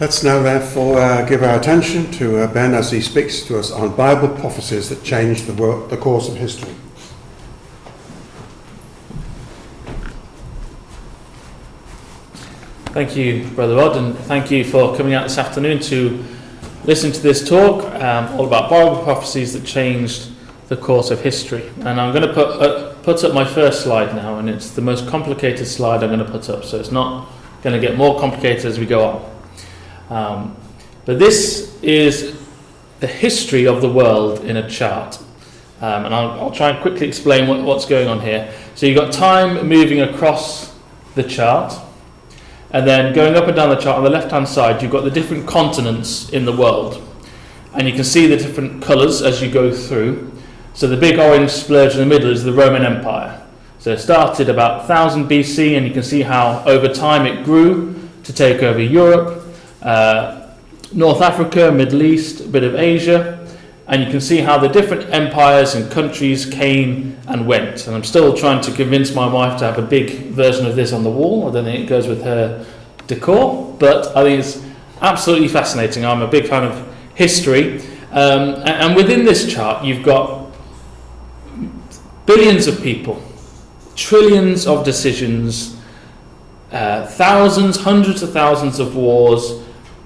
Let's now therefore give our attention to Ben as he speaks to us on Bible prophecies that changed the course of history. Thank you, Brother Rod, and thank you for coming out this afternoon to listen to this talk all about Bible prophecies that changed the course of history. And I'm going to put up my first slide now, and it's the most complicated slide I'm going to put up, so it's not going to get more complicated as we go on. But this is the history of the world in a chart. And I'll try and quickly explain what's going on here. So you've got time moving across the chart, and then going up and down the chart on the left-hand side, you've got the different continents in the world. And you can see the different colours as you go through. So the big orange splurge in the middle is the Roman Empire. So it started about 1000 BC, and you can see how over time it grew to take over Europe, North Africa, Middle East, a bit of Asia. And you can see how the different empires and countries came and went. And I'm still trying to convince my wife to have a big version of this on the wall. I don't think it goes with her decor, but I think it's absolutely fascinating. I'm a big fan of history. And within this chart, you've got billions of people, trillions of decisions, thousands, hundreds of thousands of wars,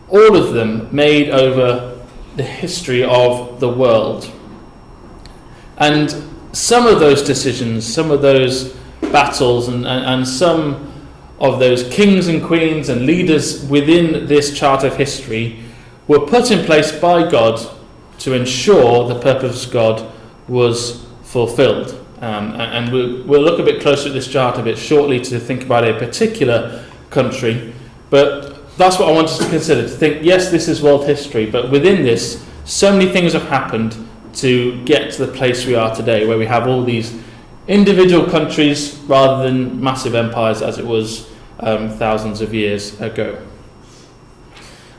all of them made over the history of the world. And some of those decisions, some of those battles, and some of those kings and queens and leaders within this chart of history were put in place by God to ensure the purpose of God was fulfilled. And we'll look a bit closer at this chart a bit shortly to think about a particular country, but that's what I wanted to consider, to think, yes, this is world history, but within this, so many things have happened to get to the place we are today, where we have all these individual countries rather than massive empires as it was thousands of years ago.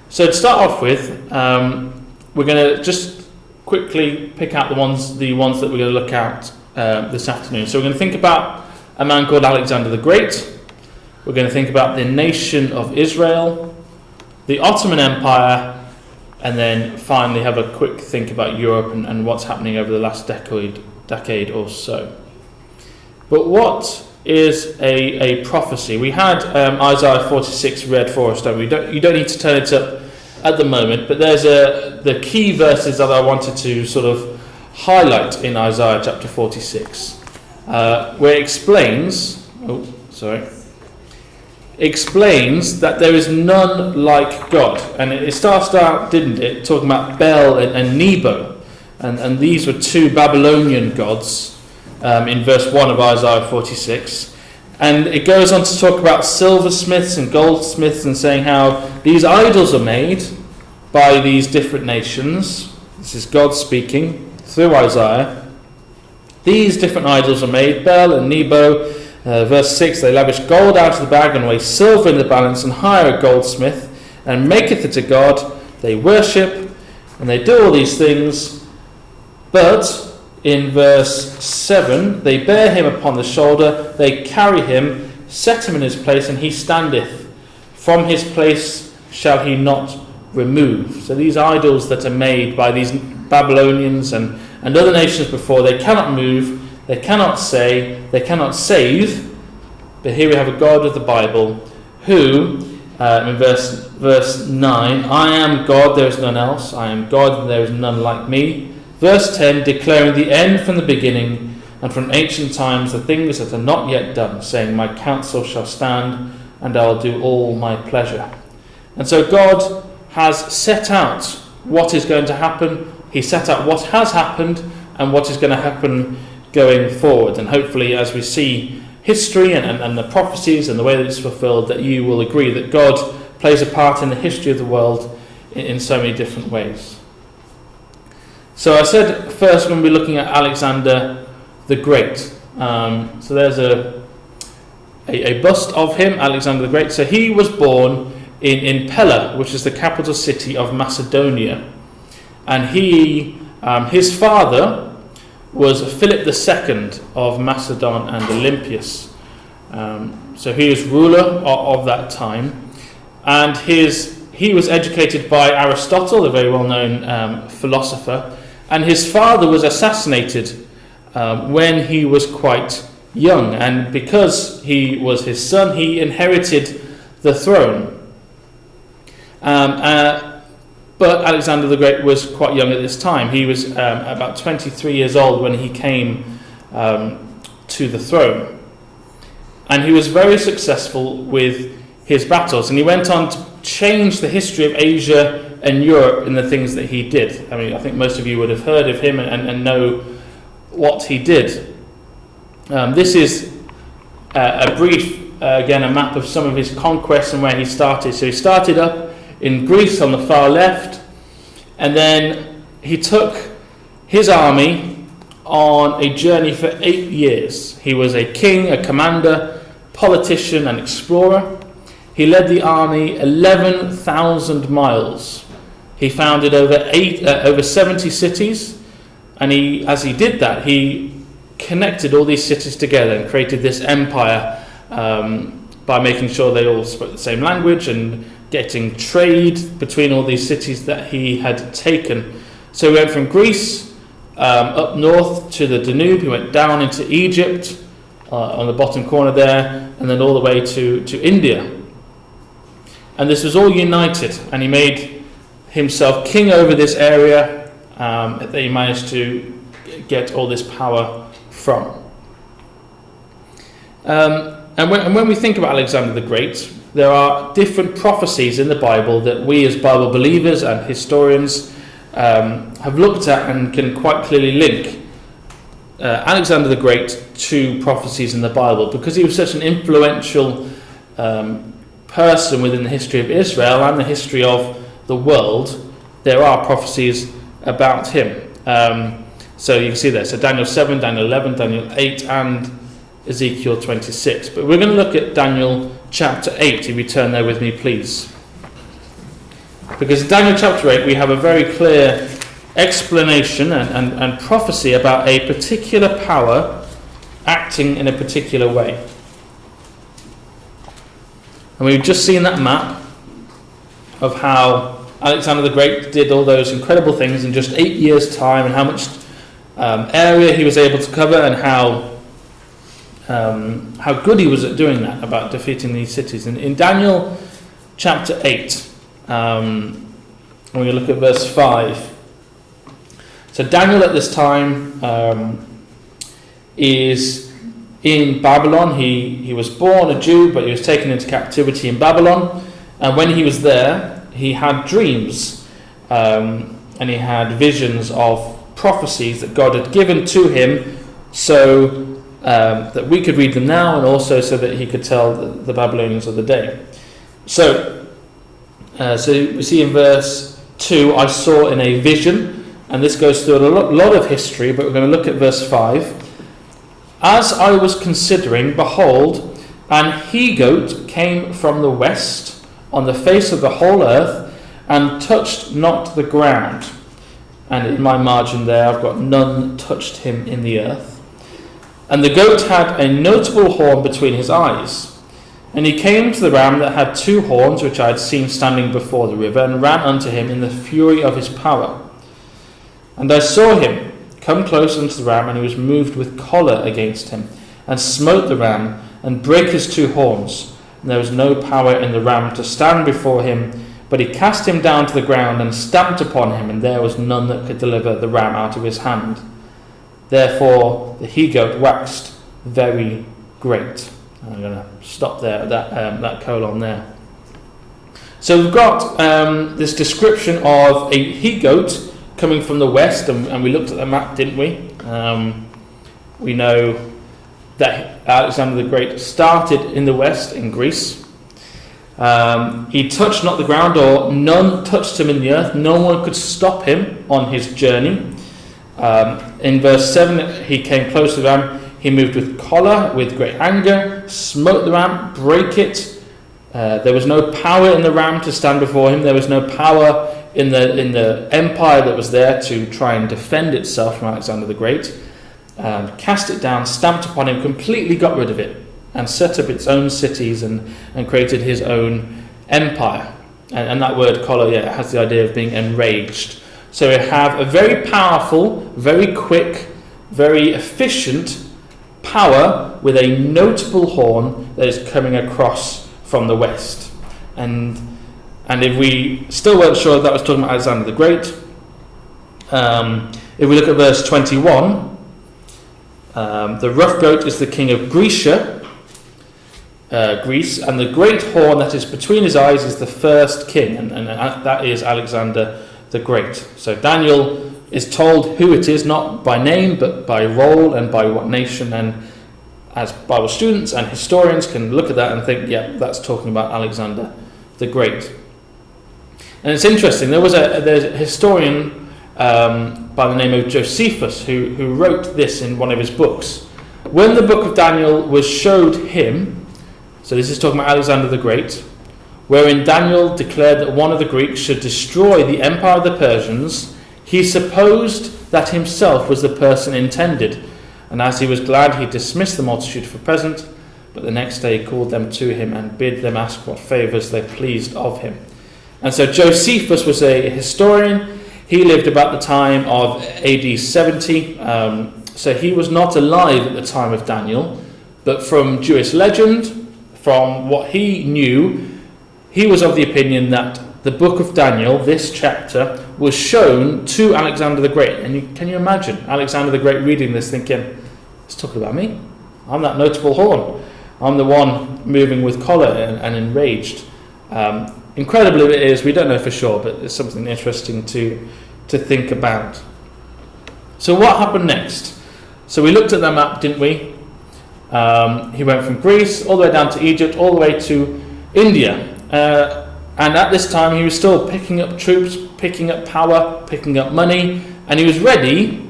So to start off with, we're going to just quickly pick out the ones that we're going to look at this afternoon. So we're going to think about a man called Alexander the Great. We're going to think about the nation of Israel, the Ottoman Empire, and then finally have a quick think about Europe and what's happening over the last decade or so. But what is a prophecy? We had Isaiah 46 read for us, don't we? You don't need to turn it up at the moment, but there's the key verses that I wanted to sort of highlight in Isaiah chapter 46, where it explains that there is none like God. And it starts out, didn't it, talking about Bel and Nebo, and these were two Babylonian gods in verse 1 of Isaiah 46. And it goes on to talk about silversmiths and goldsmiths, and saying how these idols are made by these different nations. This is God speaking through Isaiah. These different idols are made, Bel and Nebo. Verse 6, they lavish gold out of the bag and weigh silver in the balance and hire a goldsmith and maketh it a god. They worship and they do all these things. But in verse 7, they bear him upon the shoulder, they carry him, set him in his place, and he standeth. From his place shall he not remove. So these idols that are made by these Babylonians and other nations before, they cannot move, they cannot say, they cannot save. But here we have a God of the Bible who, in verse 9, I am God, there is none else. I am God, and there is none like me. Verse 10, declaring the end from the beginning, and from ancient times the things that are not yet done, saying, my counsel shall stand, and I will do all my pleasure. And so God has set out what is going to happen. He set out what has happened and what is going to happen going forward. And hopefully, as we see history and the prophecies and the way that it's fulfilled, that you will agree that God plays a part in the history of the world in so many different ways. So I said first we're going to be looking at Alexander the Great. So there's a bust of him, Alexander the Great. So he was born in Pella, which is the capital city of Macedonia. And his father was Philip II of Macedon and Olympias. So he was ruler of that time. And he he was educated by Aristotle, a very well-known philosopher, and his father was assassinated when he was quite young, and because he was his son, he inherited the throne. But Alexander the Great was quite young at this time. He was about 23 years old when he came to the throne. And he was very successful with his battles. And he went on to change the history of Asia and Europe in the things that he did. I mean, I think most of you would have heard of him and know what he did. This is a brief, again, a map of some of his conquests and where he started. So he started up in Greece on the far left, and then he took his army on a journey for 8 years. He was a king, a commander, politician, and explorer. He led the army 11,000 miles. He founded over 70 cities, and as he did that, he connected all these cities together and created this empire by making sure they all spoke the same language and getting trade between all these cities that he had taken. So he went from Greece up north to the Danube. He went down into Egypt on the bottom corner there, and then all the way to India. And this was all united, and he made himself king over this area that he managed to get all this power from. And when we think about Alexander the Great, there are different prophecies in the Bible that we as Bible believers and historians have looked at and can quite clearly link Alexander the Great to prophecies in the Bible, because he was such an influential person within the history of Israel and the history of the world. There are prophecies about him. So you can see there. So Daniel 7, Daniel 11, Daniel 8, and Ezekiel 26. But we're going to look at Daniel chapter 8, if you turn there with me, please. Because in Daniel chapter 8, we have a very clear explanation and prophecy about a particular power acting in a particular way. And we've just seen that map of how Alexander the Great did all those incredible things in just 8 years' time, and how much area he was able to cover, and how good he was at doing that, about defeating these cities. And in Daniel chapter 8, when we look at verse 5, so Daniel at this time is in Babylon. He was born a Jew, but he was taken into captivity in Babylon. And when he was there, he had dreams, and he had visions of prophecies that God had given to him, so that we could read them now, and also so that he could tell the Babylonians of the day. So we see in verse 2, I saw in a vision, and this goes through a lot of history, but we're going to look at verse 5. As I was considering, behold, an he-goat came from the west on the face of the whole earth, and touched not the ground. And in my margin there, I've got none touched him in the earth. And the goat had a notable horn between his eyes. And he came to the ram that had 2 horns, which I had seen standing before the river, and ran unto him in the fury of his power. And I saw him come close unto the ram, and he was moved with choler against him, and smote the ram, and brake his 2 horns. And there was no power in the ram to stand before him, but he cast him down to the ground, and stamped upon him, and there was none that could deliver the ram out of his hand. Therefore the he-goat waxed very great. I'm going to stop there, that colon there. So we've got this description of a he-goat coming from the west, and we looked at the map, didn't we? We know that Alexander the Great started in the west, in Greece. He touched not the ground, or none touched him in the earth. No one could stop him on his journey. In verse 7, he came close to the ram. He moved with choler, with great anger, smote the ram, brake it. There was no power in the ram to stand before him. There was no power in the empire that was there to try and defend itself from Alexander the Great. Cast it down, stamped upon him, completely got rid of it, and set up its own cities and created his own empire. And that word choler, has the idea of being enraged. So we have a very powerful, very quick, very efficient power with a notable horn that is coming across from the west. And if we still weren't sure that was talking about Alexander the Great, if we look at verse 21, the rough goat is the king of Greece, and the great horn that is between his eyes is the first king, and that is Alexander the Great. So Daniel is told who it is, not by name, but by role and by what nation, and as Bible students and historians can look at that and think, that's talking about Alexander the Great. And it's interesting, there's a historian by the name of Josephus who wrote this in one of his books. When the book of Daniel was showed him, so this is talking about Alexander the Great, wherein Daniel declared that one of the Greeks should destroy the empire of the Persians, he supposed that himself was the person intended, and as he was glad, he dismissed the multitude for present, but the next day he called them to him and bid them ask what favours they pleased of him. And so Josephus was a historian. He lived about the time of AD 70, so he was not alive at the time of Daniel, but from Jewish legend, from what he knew, he was of the opinion that the book of Daniel, this chapter, was shown to Alexander the Great. And can you imagine Alexander the Great reading this thinking, it's talking about me. I'm that notable horn. I'm the one moving with choler and enraged. Incredibly it is, we don't know for sure, but it's something interesting to think about. So what happened next? So we looked at the map, didn't we? He went from Greece all the way down to Egypt, all the way to India. And at this time he was still picking up troops, picking up power, picking up money, and he was ready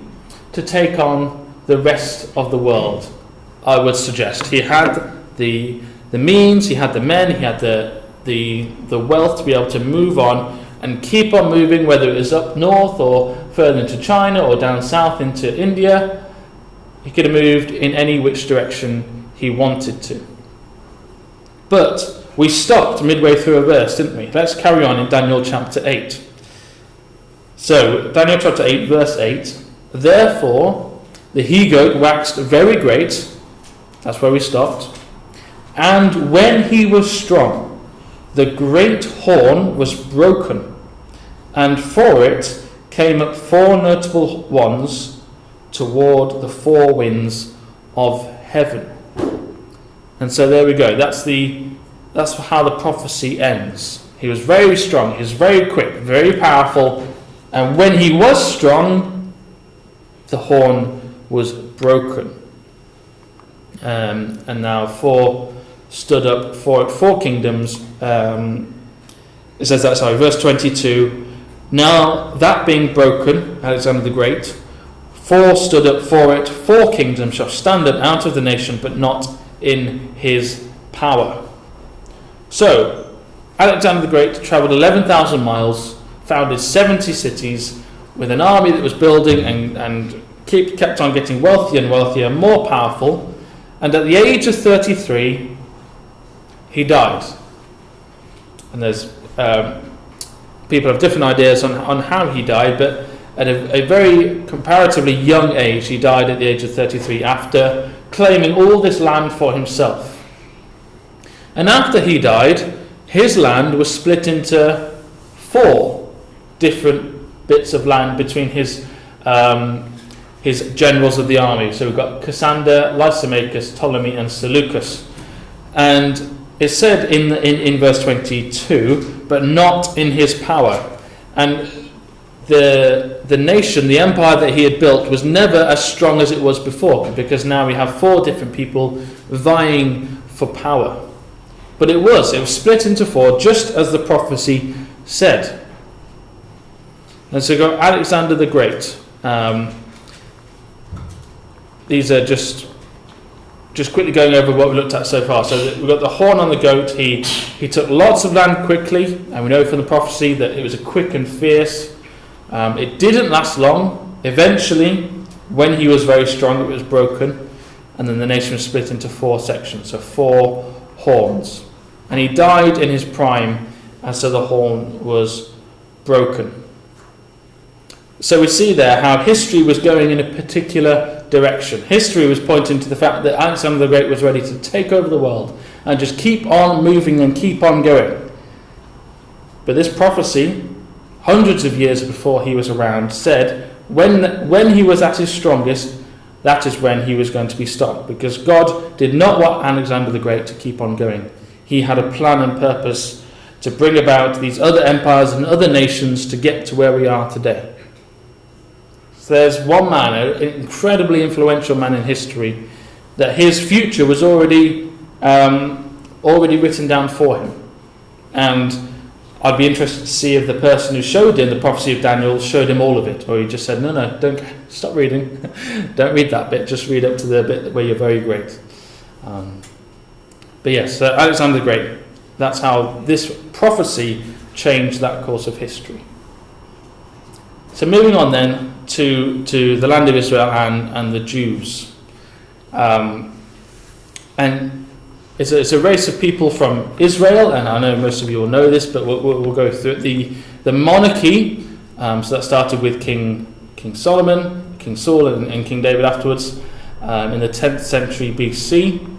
to take on the rest of the world, I would suggest. He had the means, he had the men, he had the wealth to be able to move on and keep on moving, whether it was up north or further into China or down south into India. He could have moved in any which direction he wanted to. But we stopped midway through a verse, didn't we? Let's carry on in Daniel chapter 8. So, Daniel chapter 8, verse 8. Therefore, the he-goat waxed very great. That's where we stopped. And when he was strong, the great horn was broken, and for it came up four notable ones toward the four winds of heaven. And so there we go. That's how the prophecy ends. He was very strong, he was very quick, very powerful, and when he was strong, the horn was broken. And now four stood up, four kingdoms. It says that, verse 22. Now that being broken, Alexander the Great, four stood up for it, four kingdoms shall stand up out of the nation, but not in his power. So, Alexander the Great travelled 11,000 miles, founded 70 cities, with an army that was building and kept on getting wealthier and wealthier, more powerful, and at the age of 33, he died. And there's people have different ideas on how he died, but at a very comparatively young age, he died at the age of 33 after claiming all this land for himself. And after he died, his land was split into four different bits of land between his generals of the army. So we've got Cassander, Lysimachus, Ptolemy, and Seleucus. And it's said in verse 22, but not in his power. And the nation, the empire that he had built, was never as strong as it was before, because now we have four different people vying for power. But it was split into four, just as the prophecy said. And so got Alexander the Great. These are just quickly going over what we looked at so far. So we've got the horn on the goat. He took lots of land quickly, and we know from the prophecy that it was a quick and fierce. It didn't last long. Eventually, when he was very strong, it was broken, and then the nation was split into four sections, so four horns. And he died in his prime and so the horn was broken. So we see there how history was going in a particular direction. History was pointing to the fact that Alexander the Great was ready to take over the world and just keep on moving and keep on going. But this prophecy, hundreds of years before he was around, said when he was at his strongest, that is when he was going to be stopped, because God did not want Alexander the Great to keep on going. He had a plan and purpose to bring about these other empires and other nations to get to where we are today. So there's one man, an incredibly influential man in history, that his future was already written down for him. And I'd be interested to see if the person who showed him the prophecy of Daniel showed him all of it, or he just said, no, don't stop reading. Don't read that bit, just read up to the bit where you're very great. But yes, Alexander the Great, that's how this prophecy changed that course of history. So moving on then to the land of Israel and the Jews. And it's a race of people from Israel, and I know most of you will know this, but we'll go through it. The monarchy, so that started with King Solomon, King Saul, and King David afterwards, in the 10th century BC.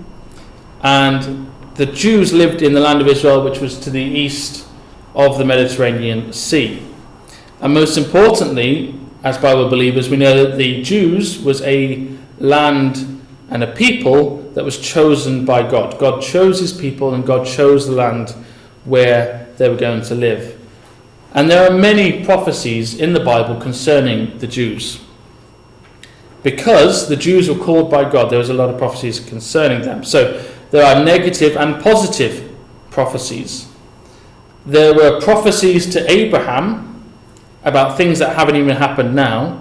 And the Jews lived in the land of Israel, which was to the east of the Mediterranean Sea. And most importantly, as Bible believers, we know that the Jews was a land and a people that was chosen by God. God chose his people, and God chose the land where they were going to live. And there are many prophecies in the Bible concerning the Jews. Because the Jews were called by God, there was a lot of prophecies concerning them. So there are negative and positive prophecies. There were prophecies to Abraham about things that haven't even happened now.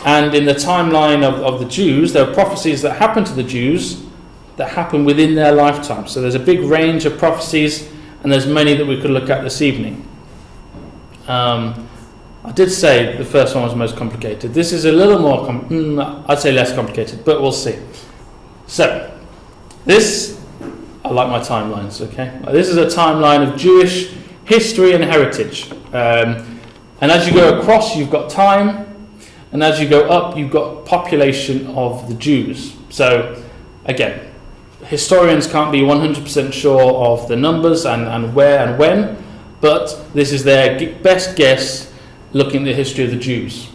And in the timeline of the Jews, there are prophecies that happen to the Jews that happen within their lifetime. So there's a big range of prophecies, and there's many that we could look at this evening. I did say the first one was most complicated. This is a little more, I'd say less complicated, but we'll see. So, I like my timelines, okay? This is a timeline of Jewish history and heritage. And as you go across, you've got time. And as you go up, you've got population of the Jews. So, again, historians can't be 100% sure of the numbers and where and when, but this is their best guess looking at the history of the Jews.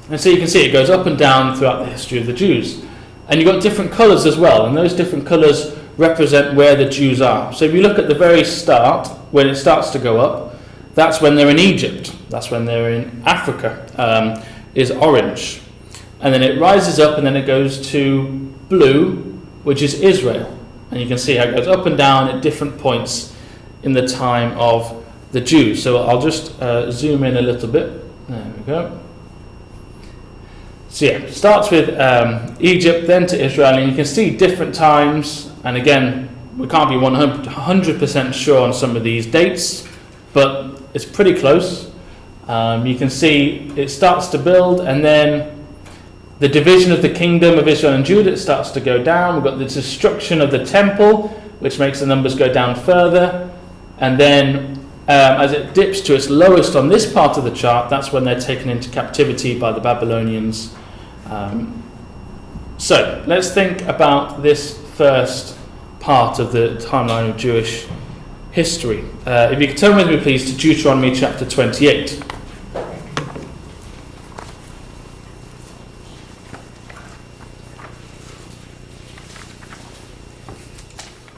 And so you can see it goes up and down throughout the history of the Jews. And you've got different colours as well, and those different colours represent where the Jews are. So if you look at the very start, when it starts to go up, that's when they're in Egypt, that's when they're in Africa, is orange. And then it rises up and then it goes to blue, which is Israel. And you can see how it goes up and down at different points in the time of the Jews. So I'll just zoom in a little bit. There we go. So yeah, it starts with Egypt, then to Israel, and you can see different times. And again, we can't be 100% sure on some of these dates, but it's pretty close. You can see it starts to build, and then the division of the kingdom of Israel and Judah starts to go down. We've got the destruction of the temple, which makes the numbers go down further. And then as it dips to its lowest on this part of the chart, that's when they're taken into captivity by the Babylonians. So let's think about this first part of the timeline of Jewish history. If you could turn with me, please, to Deuteronomy chapter 28.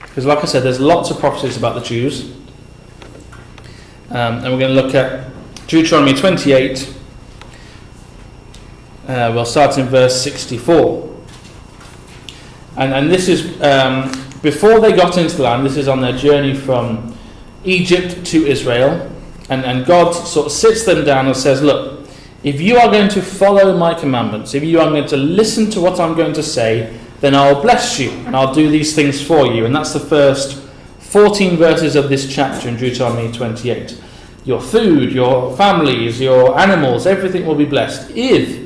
Because like I said, there's lots of prophecies about the Jews. And we're going to look at Deuteronomy 28. We'll start in verse 64. And this is before they got into the land. This is on their journey from Egypt to Israel. And God sort of sits them down and says, look, if you are going to follow my commandments, if you are going to listen to what I'm going to say, then I'll bless you and I'll do these things for you. And that's the first 14 verses of this chapter in Deuteronomy 28. Your food, your families, your animals, everything will be blessed if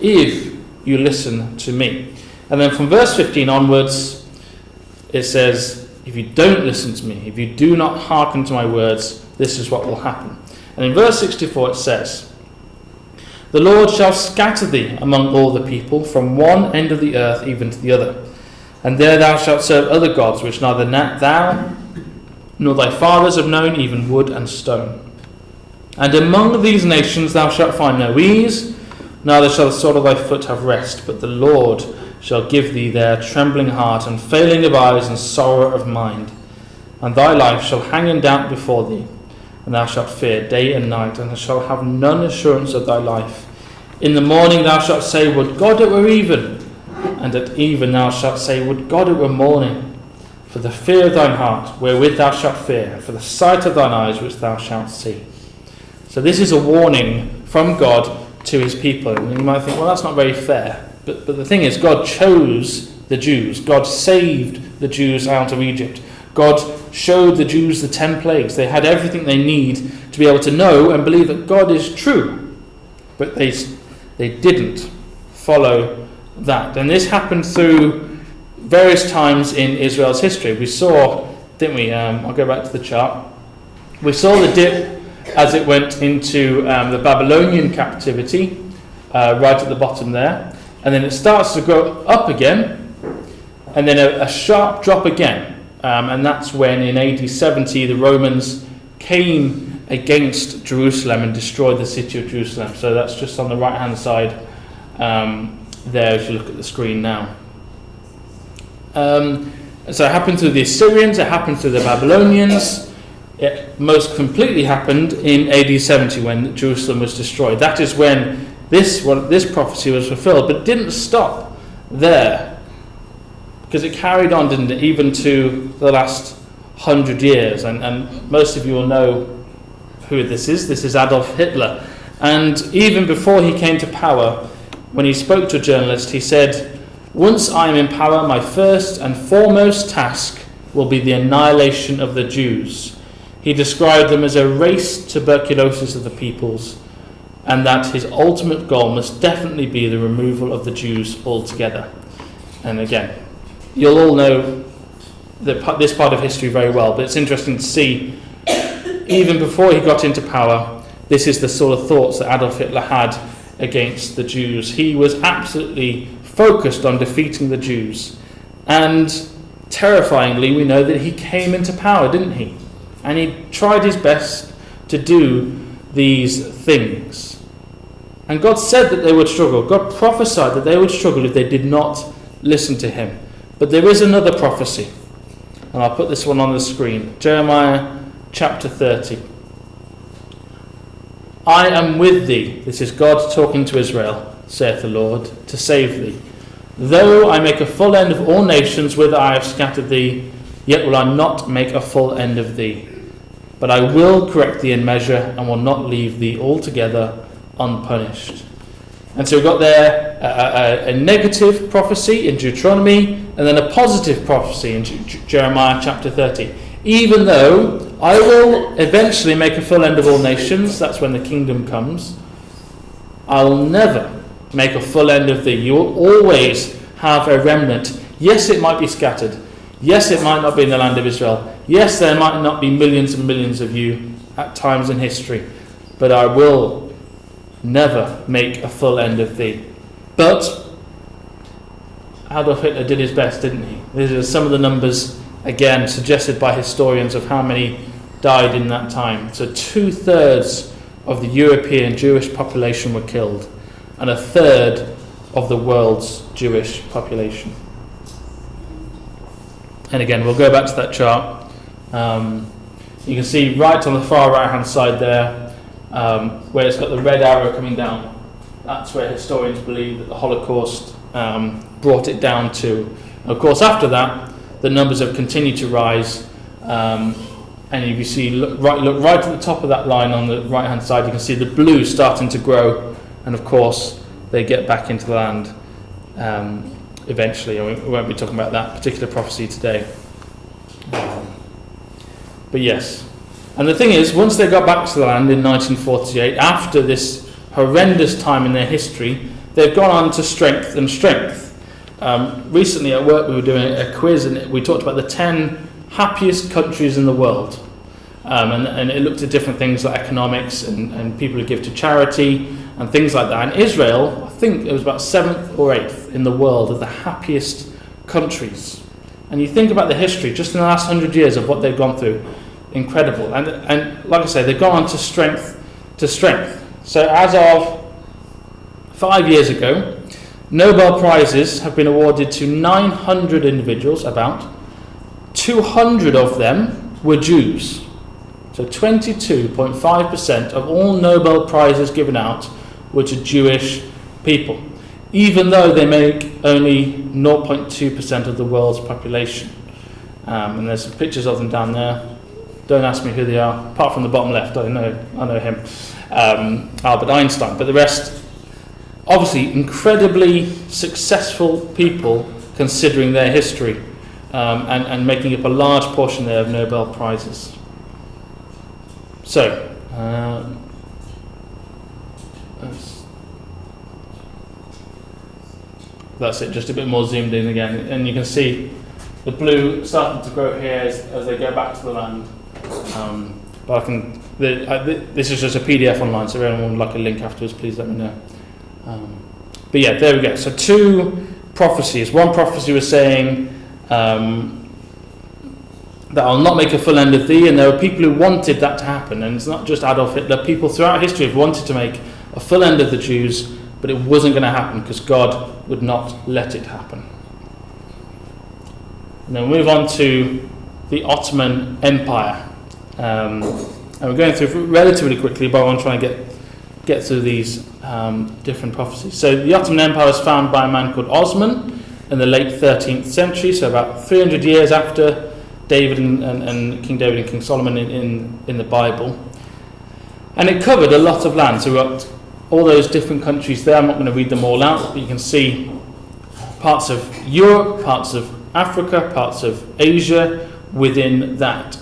you listen to me. And then from verse 15 onwards, it says, If you don't listen to me, if you do not hearken to my words, this is what will happen. And in verse 64 it says, "The Lord shall scatter thee among all the people, from one end of the earth even to the other. And there thou shalt serve other gods, which neither thou nor thy fathers have known, even wood and stone. And among these nations thou shalt find no ease, neither shall the sole of thy foot have rest, but the Lord shall give thee there trembling heart, and failing of eyes, and sorrow of mind. And thy life shall hang in doubt before thee, and thou shalt fear day and night, and shalt have none assurance of thy life. In the morning thou shalt say, Would God it were even! And at even thou shalt say, Would God it were morning! For the fear of thine heart, wherewith thou shalt fear, and for the sight of thine eyes, which thou shalt see." So this is a warning from God to his people. And you might think, well, that's not very fair. But the thing is, God chose the Jews. God saved the Jews out of Egypt. God showed the Jews the 10 plagues. They had everything they need to be able to know and believe that God is true. But they didn't follow that. And this happened through various times in Israel's history. We saw, didn't we? I'll go back to the chart. We saw the dip as it went into the Babylonian captivity, right at the bottom there. And then it starts to go up again, and then a sharp drop again. And that's when in AD 70 the Romans came against Jerusalem and destroyed the city of Jerusalem. So that's just on the right hand side there if you look at the screen now. So it happened through the Assyrians, it happened through the Babylonians. It most completely happened in AD 70 when Jerusalem was destroyed. That is when this prophecy was fulfilled, but it didn't stop there, because it carried on, didn't it, even to the last 100 years. And most of you will know who this is. This is Adolf Hitler. And even before he came to power, when he spoke to a journalist, he said, "Once I am in power, my first and foremost task will be the annihilation of the Jews." He described them as a race tuberculosis of the peoples, and that his ultimate goal must definitely be the removal of the Jews altogether. And again, you'll all know this part of history very well, but it's interesting to see, even before he got into power, this is the sort of thoughts that Adolf Hitler had against the Jews. He was absolutely focused on defeating the Jews. And terrifyingly, we know that he came into power, didn't he? And he tried his best to do these things. And God said that they would struggle. God prophesied that they would struggle if they did not listen to him. But there is another prophecy. And I'll put this one on the screen. Jeremiah chapter 30. "I am with thee," this is God talking to Israel, saith the Lord, "to save thee. Though I make a full end of all nations whither I have scattered thee, yet will I not make a full end of thee. But I will correct thee in measure, and will not leave thee altogether unpunished." And so we've got there a negative prophecy in Deuteronomy, and then a positive prophecy in Jeremiah chapter 30. Even though I will eventually make a full end of all nations, that's when the kingdom comes, I will never make a full end of thee. You will always have a remnant. Yes, it might be scattered. Yes, it might not be in the land of Israel. Yes, there might not be millions and millions of you at times in history, but I will never make a full end of thee. But Adolf Hitler did his best, didn't he? These are some of the numbers, again, suggested by historians of how many died in that time. So 2/3 of the European Jewish population were killed, and 1/3 of the world's Jewish population. And again, we'll go back to that chart. You can see right on the far right hand side there, where it's got the red arrow coming down. That's where historians believe that the Holocaust brought it down to. And of course, after that, the numbers have continued to rise. And if you see, look right at the top of that line on the right hand side, you can see the blue starting to grow. And of course, they get back into the land eventually. And we won't be talking about that particular prophecy today. But yes. And the thing is, once they got back to the land in 1948, after this horrendous time in their history, they've gone on to strength and strength. Recently at work we were doing a quiz, and we talked about the 10 happiest countries in the world. And it looked at different things like economics and people who give to charity and things like that. And Israel, I think it was about 7th or 8th in the world of the happiest countries. And you think about the history just in the last 100 years of what they've gone through, incredible. And like I say, they've gone on to strength to strength. So as of 5 years ago, Nobel Prizes have been awarded to 900 individuals, about 200 of them were Jews. So 22.5% of all Nobel Prizes given out were to Jewish people, even though they make only 0.2% of the world's population. And there's some pictures of them down there. Don't ask me who they are, apart from the bottom left. I know him, Albert Einstein. But the rest, obviously, incredibly successful people considering their history, and making up a large portion there of Nobel Prizes. So, that's it, just a bit more zoomed in again. And you can see the blue starting to grow here as they go back to the land. But this is just a PDF online, so if anyone would like a link afterwards, please let me know. But yeah, there we go. So 2 prophecies. One prophecy was saying that I'll not make a full end of thee, and there were people who wanted that to happen, and it's not just Adolf Hitler. People throughout history have wanted to make a full end of the Jews, but it wasn't going to happen because God would not let it happen. And then we move on to the Ottoman Empire, and we're going through relatively quickly, but I want to try and get through these different prophecies. So the Ottoman Empire was founded by a man called Osman in the late 13th century, so about 300 years after David and King David and King Solomon in the Bible. And it covered a lot of land. So we've got all those different countries there. I'm not going to read them all out, but you can see parts of Europe, parts of Africa, parts of Asia within that.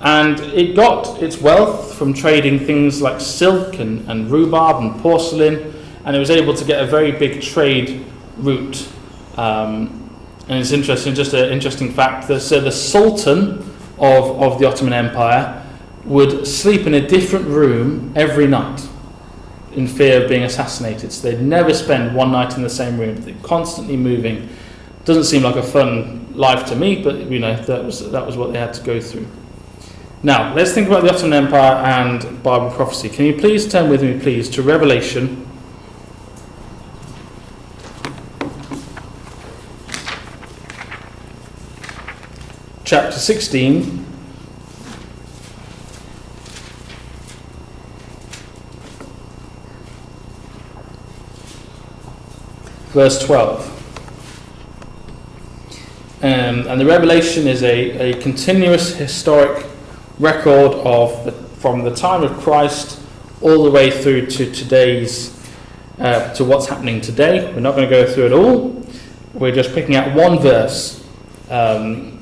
And it got its wealth from trading things like silk and rhubarb and porcelain, and it was able to get a very big trade route. And it's interesting, just an interesting fact, that so the Sultan of the Ottoman Empire would sleep in a different room every night in fear of being assassinated. So they'd never spend one night in the same room. They're constantly moving. Doesn't seem like a fun life to me, but that was what they had to go through. Now, let's think about the Ottoman Empire and Bible prophecy. Can you please turn with me, please, to Revelation chapter 16, verse 12. And the Revelation is a continuous historic record from the time of Christ all the way through to today's, to what's happening today. We're not going to go through it all. We're just picking out one verse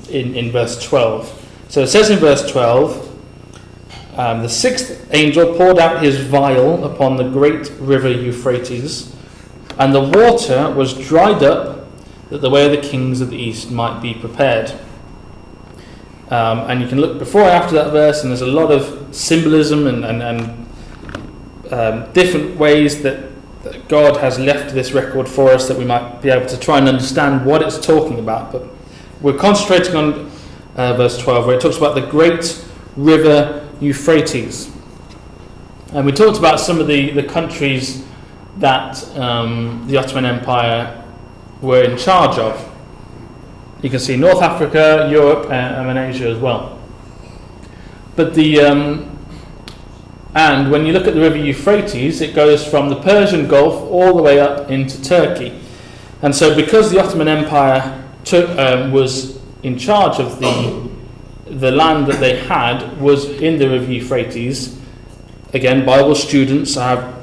in verse 12. So it says in verse 12, the 6th angel poured out his vial upon the great river Euphrates, and the water was dried up, that the way of the kings of the east might be prepared. And you can look before and after that verse, and there's a lot of symbolism and different ways that God has left this record for us, that we might be able to try and understand what it's talking about. But we're concentrating on verse 12, where it talks about the great river Euphrates. And we talked about some of the countries that the Ottoman Empire were in charge of. You can see North Africa, Europe, and Asia as well. But and when you look at the river Euphrates, it goes from the Persian Gulf all the way up into Turkey. And so because the Ottoman Empire was in charge of the land that they had was in the river Euphrates, again, Bible students have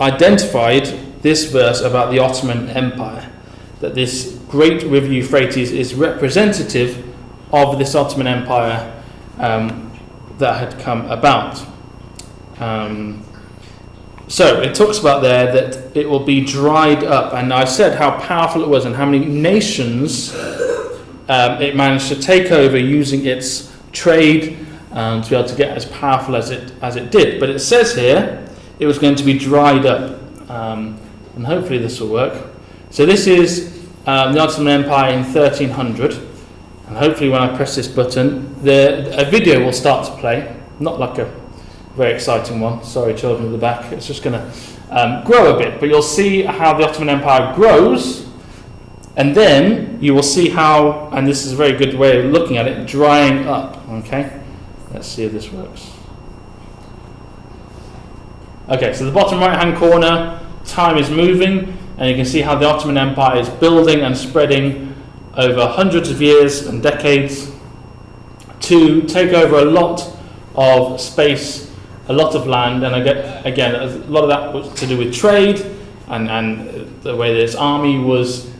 identified this verse about the Ottoman Empire, that this great river Euphrates is representative of this Ottoman Empire that had come about. So it talks about there that it will be dried up, and I said how powerful it was and how many nations it managed to take over using its trade to be able to get as powerful as it did. But it says here it was going to be dried up, and hopefully this will work. So this is the Ottoman Empire in 1300, and hopefully when I press this button, a video will start to play. Not like a very exciting one. Sorry, children at the back. It's just going to grow a bit, but you'll see how the Ottoman Empire grows. And then you will see how, and this is a very good way of looking at it, drying up. Okay, let's see if this works. Okay, so the bottom right hand corner, time is moving, and you can see how the Ottoman Empire is building and spreading over hundreds of years and decades to take over a lot of space, a lot of land, and again, a lot of that was to do with trade and the way that its army was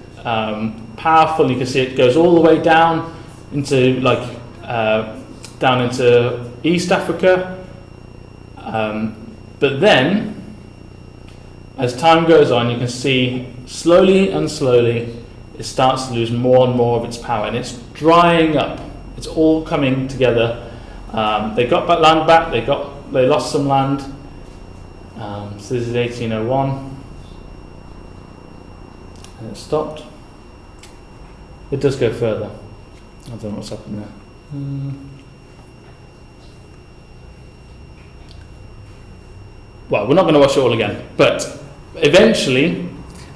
powerful. You can see it goes all the way down into down into East Africa, but then as time goes on, you can see slowly and slowly it starts to lose more and more of its power, and it's drying up. It's all coming together. They got that land back. They lost some land. So this is 1801. And it stopped. It does go further. I don't know what's happened there. Well, we're not going to watch it all again, but eventually,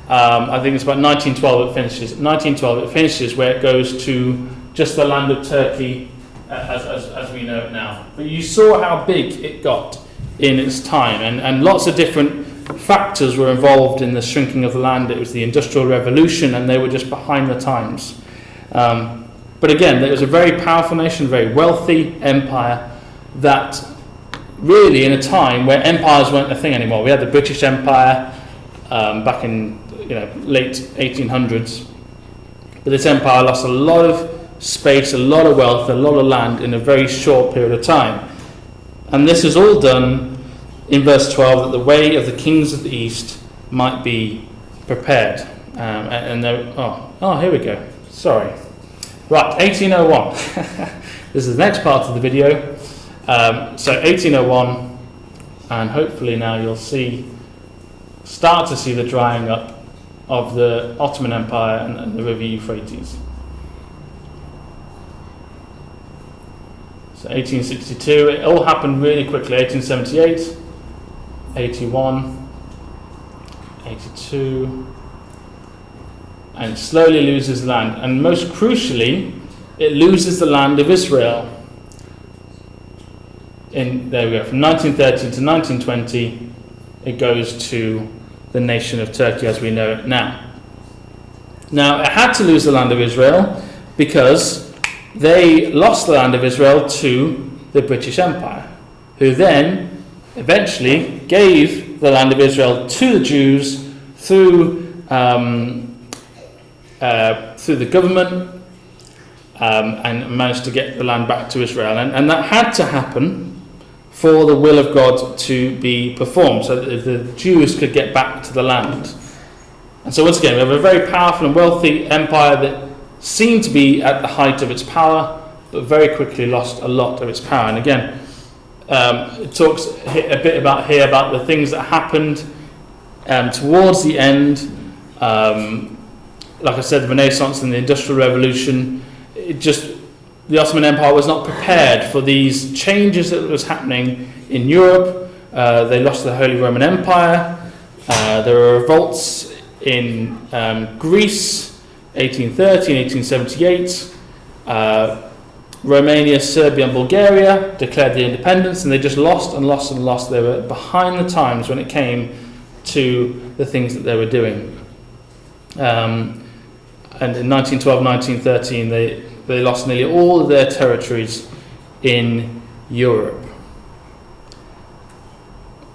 I think it's about 1912 it finishes. 1912 it finishes where it goes to just the land of Turkey as we know it now. But you saw how big it got in its time, and lots of different factors were involved in the shrinking of the land. It was the Industrial Revolution, and they were just behind the times. But again, it was a very powerful nation, very wealthy empire that really in a time where empires weren't a thing anymore. We had the British Empire back in late 1800s, but this empire lost a lot of space, a lot of wealth, a lot of land in a very short period of time. And this is all done in verse 12, that the way of the kings of the East might be prepared. Here we go. Sorry. Right, 1801. This is the next part of the video. So 1801, and hopefully now you'll start to see the drying up of the Ottoman Empire and the river Euphrates. So 1862, it all happened really quickly. 1878, 81, 82, and it slowly loses land. And most crucially, it loses the land of Israel. There we go, from 1930 to 1920, it goes to the nation of Turkey as we know it now. Now, it had to lose the land of Israel because they lost the land of Israel to the British Empire, who then eventually gave the land of Israel to the Jews through the government, and managed to get the land back to Israel. And that had to happen for the will of God to be performed, so that the Jews could get back to the land. And so once again, we have a very powerful and wealthy empire that seemed to be at the height of its power, but very quickly lost a lot of its power. And again, it talks a bit about the things that happened towards the end. Like I said, the Renaissance and the Industrial Revolution, the Ottoman Empire was not prepared for these changes that was happening in Europe. They lost the Holy Roman Empire. There were revolts in Greece, 1830 and 1878. Romania, Serbia and Bulgaria declared their independence, and they just lost and lost and lost. They were behind the times when it came to the things that they were doing. And in 1912, 1913, they lost nearly all of their territories in Europe.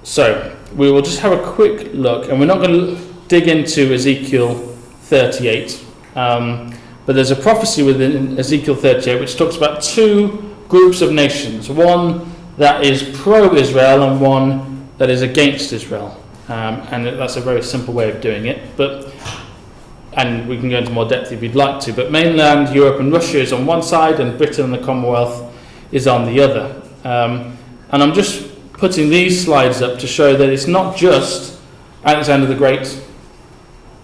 So we will just have a quick look, and we're not going to dig into Ezekiel 38, but there's a prophecy within Ezekiel 38 which talks about two groups of nations, one that is pro-Israel and one that is against Israel, and that's a very simple way of doing it. But and we can go into more depth if you'd like to, but mainland Europe and Russia is on one side, and Britain and the Commonwealth is on the other. And I'm just putting these slides up to show that it's not just Alexander the Great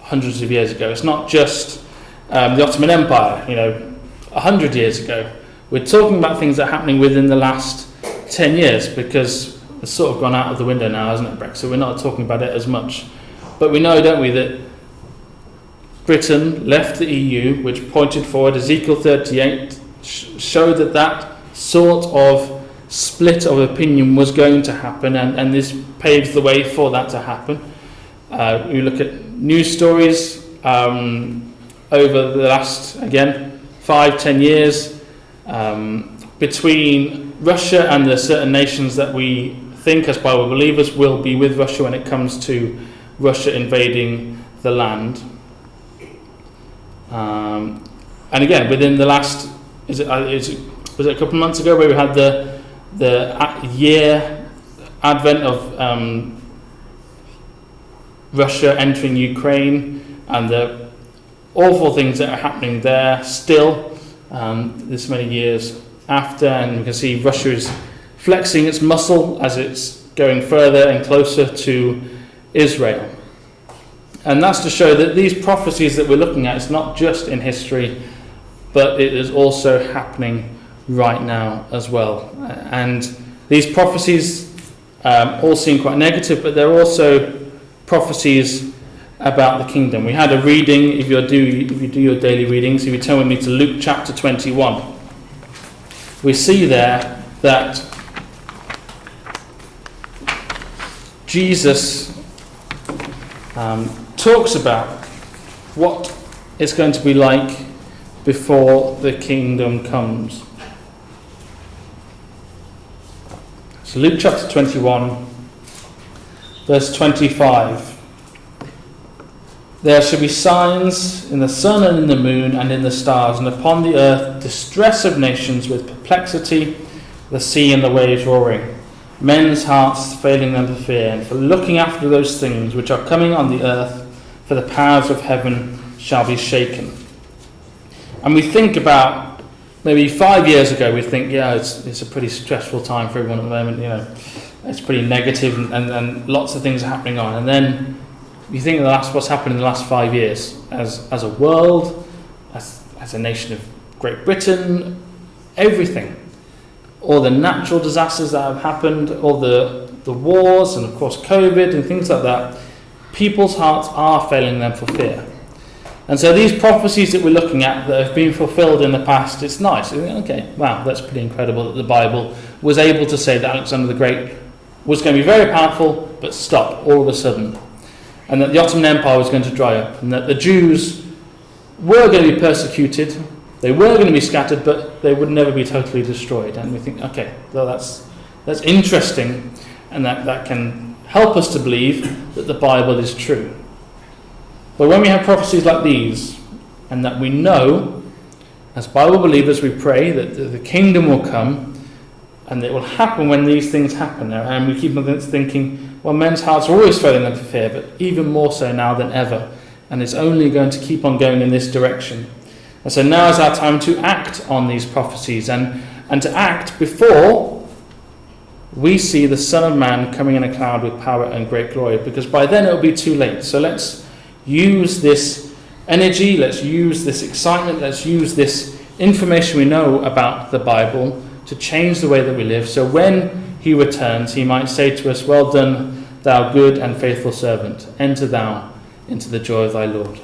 hundreds of years ago. It's not just the Ottoman Empire, 100 years ago. We're talking about things that are happening within the last 10 years, because it's sort of gone out of the window now, hasn't it, Brexit? We're not talking about it as much. But we know, don't we, that Britain left the EU, which pointed forward. Ezekiel 38 showed that sort of split of opinion was going to happen, and this paves the way for that to happen. We look at news stories over the last, again, 5-10 years between Russia and the certain nations that we think as Bible believers will be with Russia when it comes to Russia invading the land. And again, within the last, was it a couple of months ago where we had the year advent of Russia entering Ukraine, and the awful things that are happening there still this many years after, and we can see Russia is flexing its muscle as it's going further and closer to Israel. And that's to show that these prophecies that we're looking at, it's not just in history, but it is also happening right now as well. And these prophecies all seem quite negative, but they're also prophecies about the kingdom. We had a reading, if you do your daily readings, if you turn with me to Luke chapter 21, we see there that Jesus talks about what it's going to be like before the kingdom comes. So Luke chapter 21, verse 25. There shall be signs in the sun and in the moon and in the stars, and upon the earth distress of nations with perplexity, the sea and the waves roaring, men's hearts failing them for fear, and for looking after those things which are coming on the earth, for the powers of heaven shall be shaken. And we think about, maybe 5 years ago, we think, it's a pretty stressful time for everyone at the moment, it's pretty negative, and lots of things are happening on. And then you think what's happened in the last 5 years as a world, as a nation of Great Britain, everything, all the natural disasters that have happened, all the wars, and of course COVID and things like that, people's hearts are failing them for fear. And so these prophecies that we're looking at that have been fulfilled in the past, it's nice. Okay, wow, that's pretty incredible that the Bible was able to say that Alexander the Great was going to be very powerful, but stop all of a sudden. And that the Ottoman Empire was going to dry up, and that the Jews were going to be persecuted, they were going to be scattered, but they would never be totally destroyed. And we think, okay, well, that's interesting, and that can help us to believe that the Bible is true. But when we have prophecies like these, and that we know, as Bible believers, we pray that the kingdom will come, and it will happen when these things happen. And we keep on thinking, well, men's hearts are always failing them for fear, but even more so now than ever. And it's only going to keep on going in this direction. And so now is our time to act on these prophecies, and to act before we see the Son of Man coming in a cloud with power and great glory, because by then it will be too late. So let's use this energy, let's use this excitement, let's use this information we know about the Bible to change the way that we live, so when he returns, he might say to us, well done, thou good and faithful servant, enter thou into the joy of thy Lord.